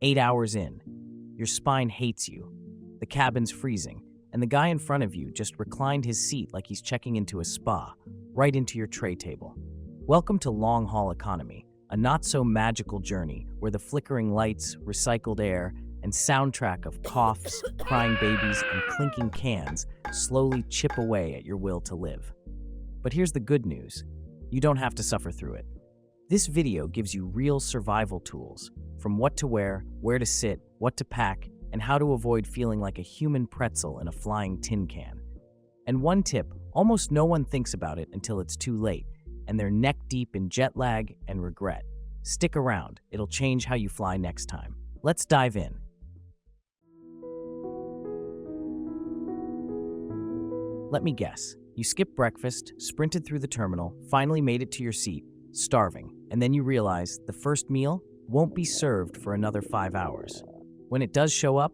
8 hours in, your spine hates you. The cabin's freezing, and the guy in front of you just reclined his seat like he's checking into a spa, right into your tray table. Welcome to Long Haul Economy, a not-so-magical journey where the flickering lights, recycled air, and soundtrack of coughs, crying babies, and clinking cans slowly chip away at your will to live. But here's the good news. You don't have to suffer through it. This video gives you real survival tools, from what to wear, where to sit, what to pack, and how to avoid feeling like a human pretzel in a flying tin can. And one tip, almost no one thinks about it until it's too late, and they're neck deep in jet lag and regret. Stick around, it'll change how you fly next time. Let's dive in. Let me guess, you skipped breakfast, sprinted through the terminal, finally made it to your seat, starving, and then you realize the first meal won't be served for another 5 hours. When it does show up,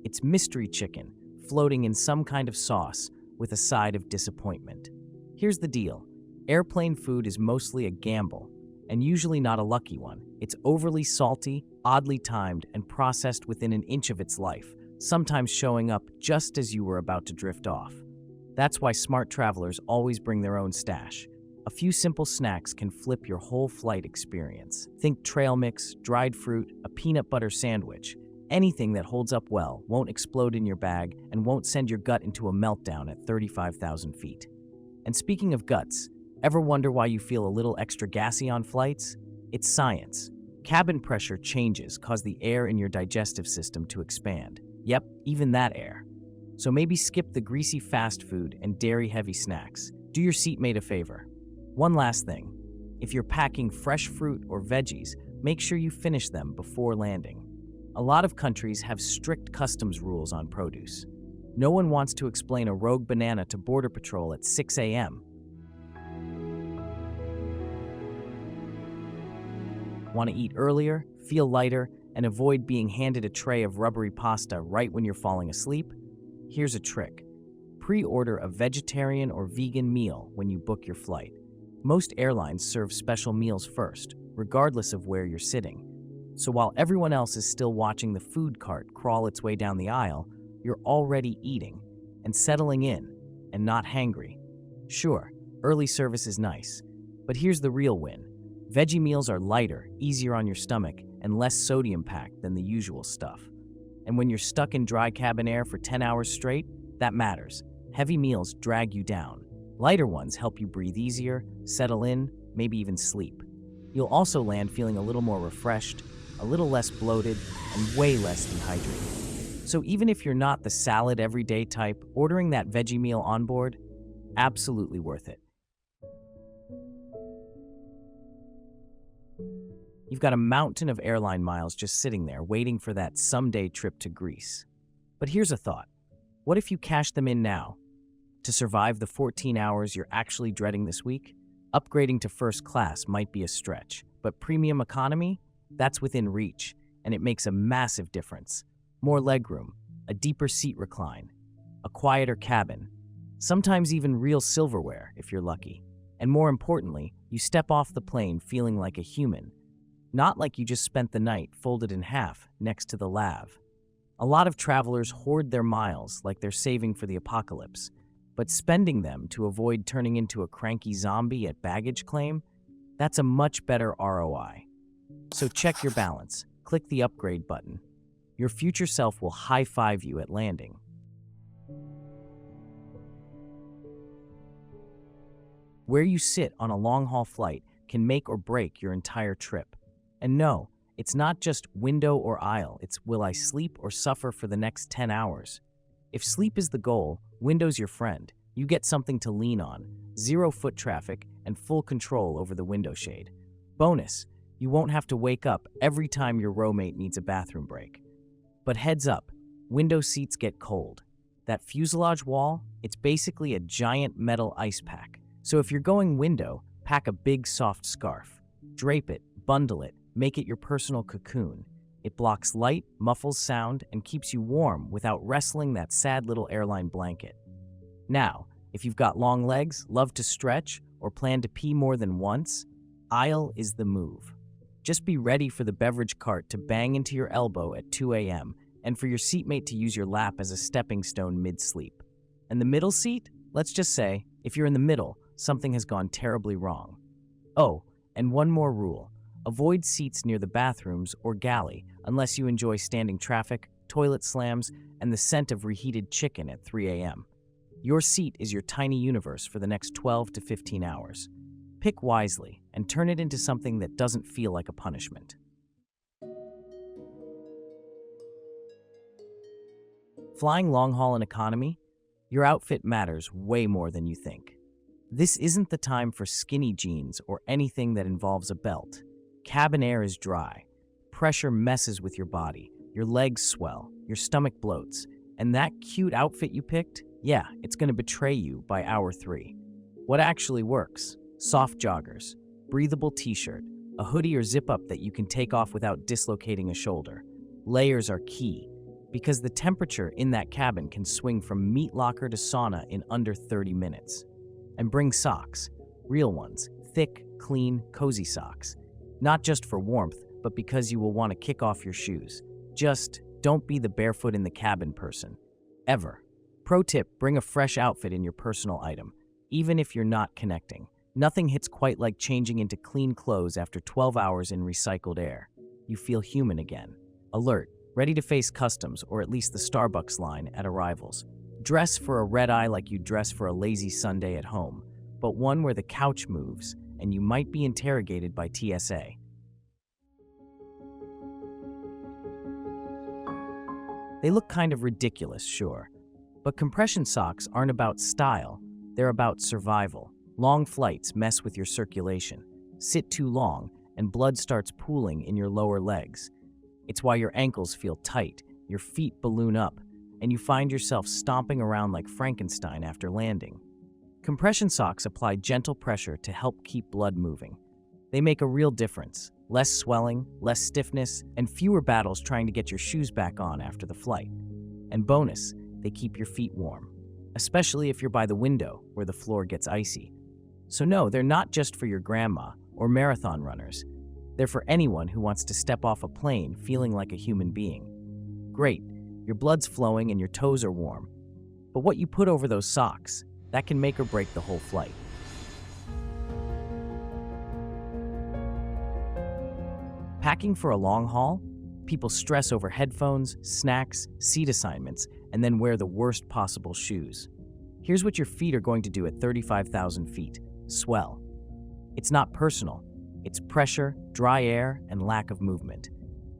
it's mystery chicken, floating in some kind of sauce with a side of disappointment. Here's the deal. Airplane food is mostly a gamble, and usually not a lucky one. It's overly salty, oddly timed, and processed within an inch of its life, sometimes showing up just as you were about to drift off. That's why smart travelers always bring their own stash. A few simple snacks can flip your whole flight experience. Think trail mix, dried fruit, a peanut butter sandwich. Anything that holds up well, won't explode in your bag, and won't send your gut into a meltdown at 35,000 feet. And speaking of guts, ever wonder why you feel a little extra gassy on flights? It's science. Cabin pressure changes cause the air in your digestive system to expand. Yep, even that air. So maybe skip the greasy fast food and dairy-heavy snacks. Do your seatmate a favor. One last thing. If you're packing fresh fruit or veggies, make sure you finish them before landing. A lot of countries have strict customs rules on produce. No one wants to explain a rogue banana to Border Patrol at 6 a.m. Want to eat earlier, feel lighter, and avoid being handed a tray of rubbery pasta right when you're falling asleep? Here's a trick. Pre-order a vegetarian or vegan meal when you book your flight. Most airlines serve special meals first, regardless of where you're sitting. So while everyone else is still watching the food cart crawl its way down the aisle, you're already eating and settling in and not hangry. Sure, early service is nice, but here's the real win. Veggie meals are lighter, easier on your stomach, and less sodium-packed than the usual stuff. And when you're stuck in dry cabin air for 10 hours straight, that matters. Heavy meals drag you down. Lighter ones help you breathe easier, settle in, maybe even sleep. You'll also land feeling a little more refreshed, a little less bloated, and way less dehydrated. So even if you're not the salad everyday type, ordering that veggie meal on board, absolutely worth it. You've got a mountain of airline miles just sitting there waiting for that someday trip to Greece. But here's a thought. What if you cash them in now? To survive the 14 hours you're actually dreading this week? Upgrading to first class might be a stretch, but premium economy? That's within reach, and it makes a massive difference. More legroom, a deeper seat recline, a quieter cabin, sometimes even real silverware if you're lucky. And more importantly, you step off the plane feeling like a human, not like you just spent the night folded in half next to the lav. A lot of travelers hoard their miles like they're saving for the apocalypse, but spending them to avoid turning into a cranky zombie at baggage claim, that's a much better ROI. So check your balance, click the upgrade button. Your future self will high-five you at landing. Where you sit on a long-haul flight can make or break your entire trip. And no, it's not just window or aisle, it's will I sleep or suffer for the next 10 hours. If sleep is the goal, window's your friend. You get something to lean on, 0 foot traffic, and full control over the window shade. Bonus, you won't have to wake up every time your roommate needs a bathroom break. But heads up, window seats get cold. That fuselage wall, it's basically a giant metal ice pack. So if you're going window, pack a big soft scarf. Drape it, bundle it, make it your personal cocoon. It blocks light, muffles sound, and keeps you warm without wrestling that sad little airline blanket. Now, if you've got long legs, love to stretch, or plan to pee more than once, aisle is the move. Just be ready for the beverage cart to bang into your elbow at 2 a.m. and for your seatmate to use your lap as a stepping stone mid-sleep. And the middle seat? Let's just say, if you're in the middle, something has gone terribly wrong. Oh, and one more rule. Avoid seats near the bathrooms or galley unless you enjoy standing traffic, toilet slams, and the scent of reheated chicken at 3 a.m. Your seat is your tiny universe for the next 12 to 15 hours. Pick wisely and turn it into something that doesn't feel like a punishment. Flying long haul in economy? Your outfit matters way more than you think. This isn't the time for skinny jeans or anything that involves a belt. Cabin air is dry. Pressure messes with your body. Your legs swell. Your stomach bloats. And that cute outfit you picked? Yeah, it's going to betray you by hour 3. What actually works? Soft joggers, breathable t-shirt, a hoodie or zip-up that you can take off without dislocating a shoulder. Layers are key, because the temperature in that cabin can swing from meat locker to sauna in under 30 minutes. And bring socks, real ones, thick, clean, cozy socks. Not just for warmth, but because you will want to kick off your shoes. Just don't be the barefoot in the cabin person. Ever. Pro tip, bring a fresh outfit in your personal item, even if you're not connecting. Nothing hits quite like changing into clean clothes after 12 hours in recycled air. You feel human again. Alert, ready to face customs or at least the Starbucks line at arrivals. Dress for a red eye like you dress for a lazy Sunday at home, but one where the couch moves and you might be interrogated by TSA. They look kind of ridiculous, sure, but compression socks aren't about style, they're about survival. Long flights mess with your circulation. Sit too long, and blood starts pooling in your lower legs. It's why your ankles feel tight, your feet balloon up, and you find yourself stomping around like Frankenstein after landing. Compression socks apply gentle pressure to help keep blood moving. They make a real difference. Less swelling, less stiffness, and fewer battles trying to get your shoes back on after the flight. And bonus, they keep your feet warm, especially if you're by the window where the floor gets icy. So no, they're not just for your grandma or marathon runners. They're for anyone who wants to step off a plane feeling like a human being. Great, your blood's flowing and your toes are warm. But what you put over those socks, that can make or break the whole flight. Packing for a long haul? People stress over headphones, snacks, seat assignments, and then wear the worst possible shoes. Here's what your feet are going to do at 35,000 feet. Swell. It's not personal. It's pressure, dry air, and lack of movement.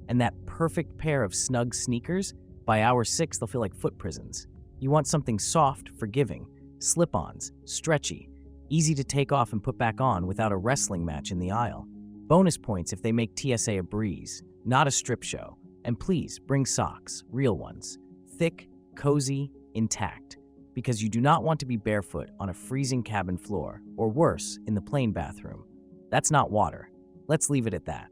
And that perfect pair of snug sneakers, by hour 6, they'll feel like foot prisons. You want something soft, forgiving, slip-ons, stretchy, easy to take off and put back on without a wrestling match in the aisle. Bonus points if they make TSA a breeze, not a strip show. And please, bring socks, real ones. Thick, cozy, intact. Because you do not want to be barefoot on a freezing cabin floor, or worse, in the plane bathroom. That's not water. Let's leave it at that.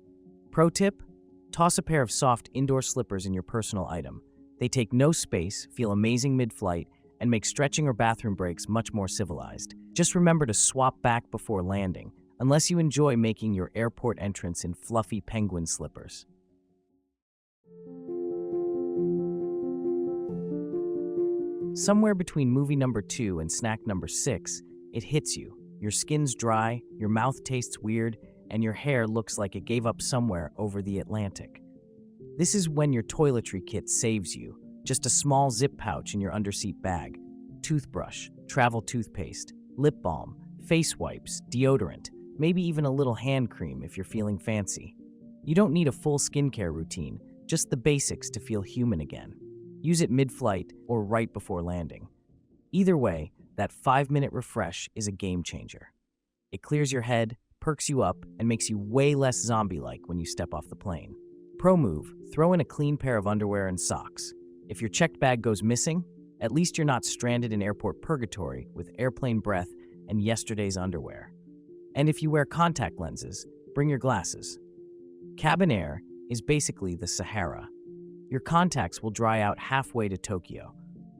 Pro tip? Toss a pair of soft indoor slippers in your personal item. They take no space, feel amazing mid-flight, and make stretching or bathroom breaks much more civilized. Just remember to swap back before landing, unless you enjoy making your airport entrance in fluffy penguin slippers. Somewhere between movie number 2 and snack number 6, it hits you. Your skin's dry, your mouth tastes weird, and your hair looks like it gave up somewhere over the Atlantic. This is when your toiletry kit saves you. Just a small zip pouch in your underseat bag. Toothbrush, travel toothpaste, lip balm, face wipes, deodorant, maybe even a little hand cream if you're feeling fancy. You don't need a full skincare routine, just the basics to feel human again. Use it mid-flight or right before landing. Either way, that 5-minute refresh is a game changer. It clears your head, perks you up, and makes you way less zombie-like when you step off the plane. Pro move, throw in a clean pair of underwear and socks. If your checked bag goes missing, at least you're not stranded in airport purgatory with airplane breath and yesterday's underwear. And if you wear contact lenses, bring your glasses. Cabin air is basically the Sahara. Your contacts will dry out halfway to Tokyo.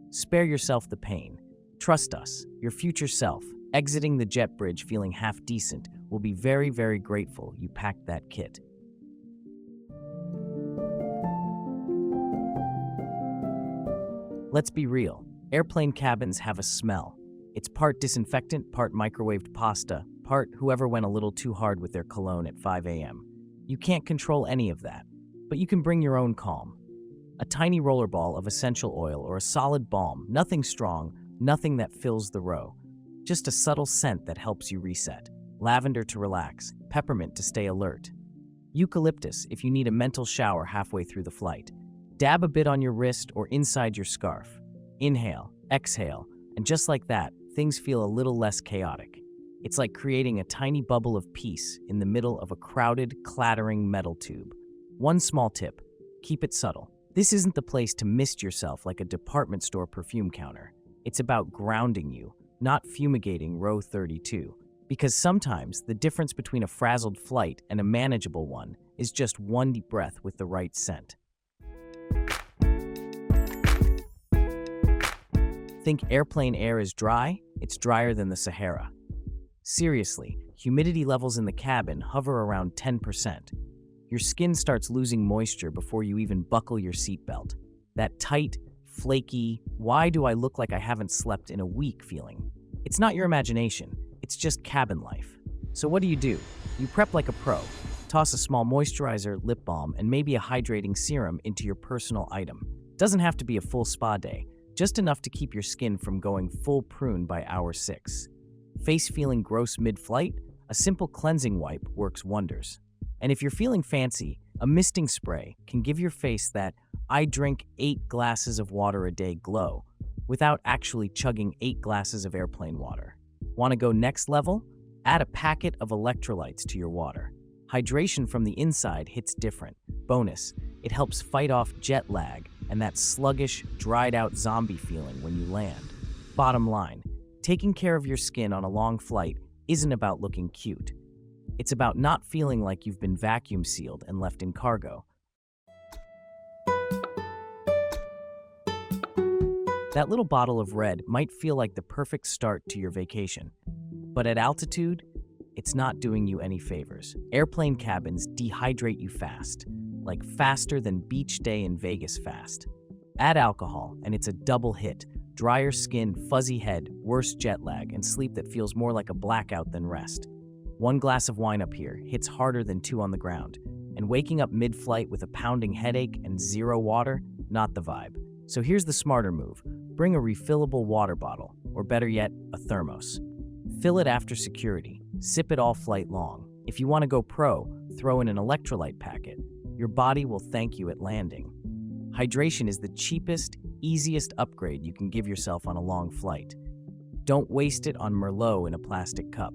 Spare yourself the pain. Trust us, your future self, exiting the jet bridge feeling half decent, will be very, very grateful you packed that kit. Let's be real, airplane cabins have a smell. It's part disinfectant, part microwaved pasta, part whoever went a little too hard with their cologne at 5 a.m. You can't control any of that, but you can bring your own calm. A tiny rollerball of essential oil or a solid balm, nothing strong, nothing that fills the row. Just a subtle scent that helps you reset. Lavender to relax, peppermint to stay alert. Eucalyptus if you need a mental shower halfway through the flight. Dab a bit on your wrist or inside your scarf. Inhale, exhale, and just like that, things feel a little less chaotic. It's like creating a tiny bubble of peace in the middle of a crowded, clattering metal tube. One small tip, keep it subtle. This isn't the place to mist yourself like a department store perfume counter. It's about grounding you, not fumigating row 32. Because sometimes the difference between a frazzled flight and a manageable one is just one deep breath with the right scent. Think airplane air is dry? It's drier than the Sahara. Seriously, humidity levels in the cabin hover around 10%. Your skin starts losing moisture before you even buckle your seatbelt. That tight, flaky, why do I look like I haven't slept in a week feeling? It's not your imagination, it's just cabin life. So what do? You prep like a pro. Toss a small moisturizer, lip balm, and maybe a hydrating serum into your personal item. Doesn't have to be a full spa day, just enough to keep your skin from going full prune by hour 6. Face feeling gross mid-flight? A simple cleansing wipe works wonders. And if you're feeling fancy, a misting spray can give your face that I drink 8 glasses of water a day glow without actually chugging 8 glasses of airplane water. Want to go next level? Add a packet of electrolytes to your water. Hydration from the inside hits different. Bonus, it helps fight off jet lag and that sluggish, dried-out zombie feeling when you land. Bottom line, taking care of your skin on a long flight isn't about looking cute. It's about not feeling like you've been vacuum sealed and left in cargo. That little bottle of red might feel like the perfect start to your vacation, but at altitude, it's not doing you any favors. Airplane cabins dehydrate you fast, like faster than beach day in Vegas fast. Add alcohol, and it's a double hit. Drier skin, fuzzy head, worse jet lag, and sleep that feels more like a blackout than rest. 1 glass of wine up here hits harder than 2 on the ground, and waking up mid-flight with a pounding headache and 0 water, not the vibe. So here's the smarter move. Bring a refillable water bottle, or better yet, a thermos. Fill it after security. Sip it all flight long. If you want to go pro, throw in an electrolyte packet. Your body will thank you at landing. Hydration is the cheapest, easiest upgrade you can give yourself on a long flight. Don't waste it on Merlot in a plastic cup.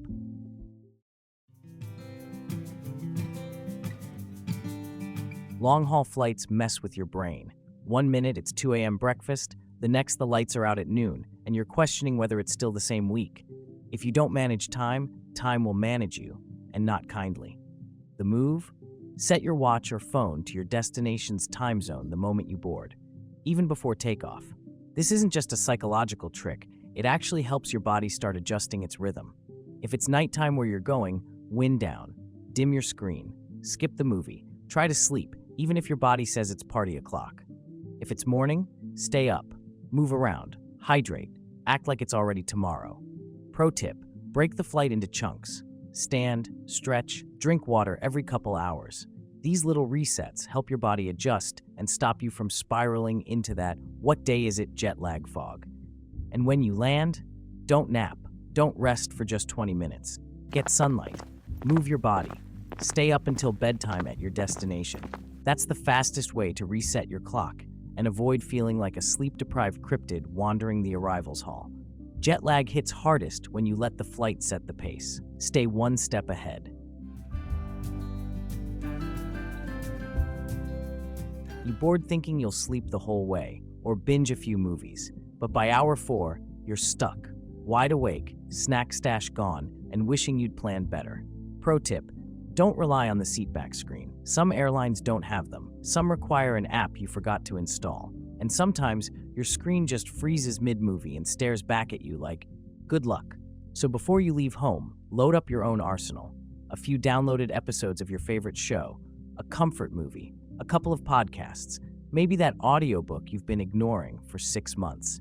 Long-haul flights mess with your brain. 1 minute it's 2 a.m. breakfast, the next the lights are out at noon, and you're questioning whether it's still the same week. If you don't manage time, time will manage you, and not kindly. The move? Set your watch or phone to your destination's time zone the moment you board, even before takeoff. This isn't just a psychological trick, it actually helps your body start adjusting its rhythm. If it's nighttime where you're going, wind down, dim your screen, skip the movie, try to sleep, even if your body says it's party o'clock. If it's morning, stay up, move around, hydrate, act like it's already tomorrow. Pro tip, break the flight into chunks. Stand, stretch, drink water every couple hours. These little resets help your body adjust and stop you from spiraling into that what day is it jet lag fog. And when you land, don't nap, don't rest for just 20 minutes. Get sunlight, move your body, stay up until bedtime at your destination. That's the fastest way to reset your clock and avoid feeling like a sleep-deprived cryptid wandering the arrivals hall. Jet lag hits hardest when you let the flight set the pace. Stay one step ahead. You board thinking you'll sleep the whole way, or binge a few movies, but by hour 4, you're stuck, wide awake, snack stash gone, and wishing you'd planned better. Pro tip, don't rely on the seatback screen. Some airlines don't have them. Some require an app you forgot to install. And sometimes, your screen just freezes mid-movie and stares back at you like, good luck. So before you leave home, load up your own arsenal. A few downloaded episodes of your favorite show, a comfort movie, a couple of podcasts, Maybe that audiobook you've been ignoring for 6 months.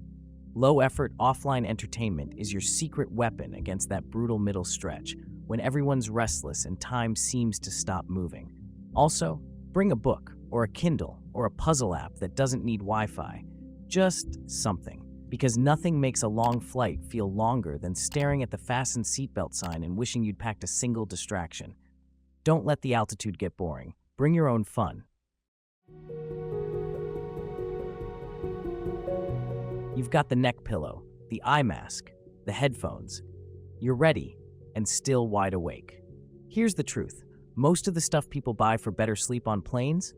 Low-effort, offline entertainment is your secret weapon against that brutal middle stretch when everyone's restless and time seems to stop moving. Also, bring a book or a Kindle or a puzzle app that doesn't need Wi-Fi. Just something. Because nothing makes a long flight feel longer than staring at the fasten seatbelt sign and wishing you'd packed a single distraction. Don't let the altitude get boring. Bring your own fun. You've got the neck pillow, the eye mask, the headphones. You're ready and still wide awake. Here's the truth. Most of the stuff people buy for better sleep on planes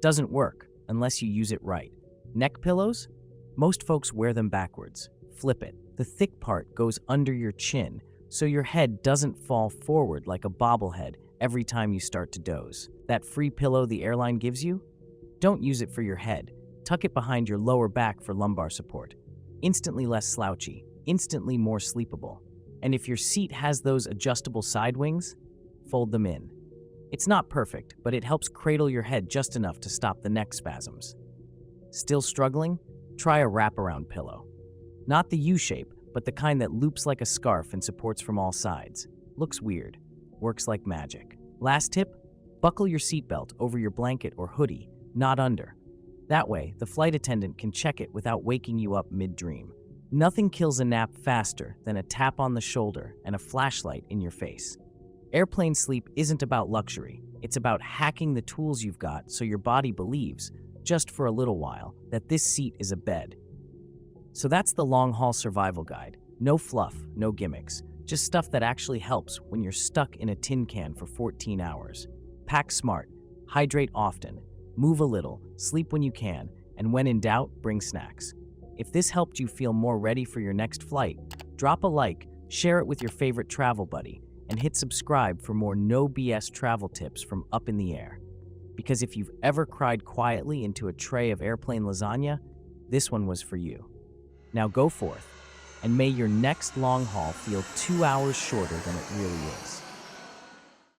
doesn't work unless you use it right. Neck pillows? Most folks wear them backwards. Flip it. The thick part goes under your chin, so your head doesn't fall forward like a bobblehead every time you start to doze. That free pillow the airline gives you? Don't use it for your head. Tuck it behind your lower back for lumbar support. Instantly less slouchy, instantly more sleepable. And if your seat has those adjustable side wings, fold them in. It's not perfect, but it helps cradle your head just enough to stop the neck spasms. Still struggling? Try a wraparound pillow. Not the U-shape, but the kind that loops like a scarf and supports from all sides. Looks weird. Works like magic. Last tip? Buckle your seatbelt over your blanket or hoodie, not under. That way, the flight attendant can check it without waking you up mid-dream. Nothing kills a nap faster than a tap on the shoulder and a flashlight in your face. Airplane sleep isn't about luxury. It's about hacking the tools you've got so your body believes, just for a little while, that this seat is a bed. So that's the long-haul survival guide. No fluff, no gimmicks. Just stuff that actually helps when you're stuck in a tin can for 14 hours. Pack smart, hydrate often, move a little, sleep when you can, and when in doubt, bring snacks. If this helped you feel more ready for your next flight, drop a like, share it with your favorite travel buddy, and hit subscribe for more no BS travel tips from Up in the Air. Because if you've ever cried quietly into a tray of airplane lasagna, this one was for you. Now go forth, and may your next long haul feel 2 hours shorter than it really is.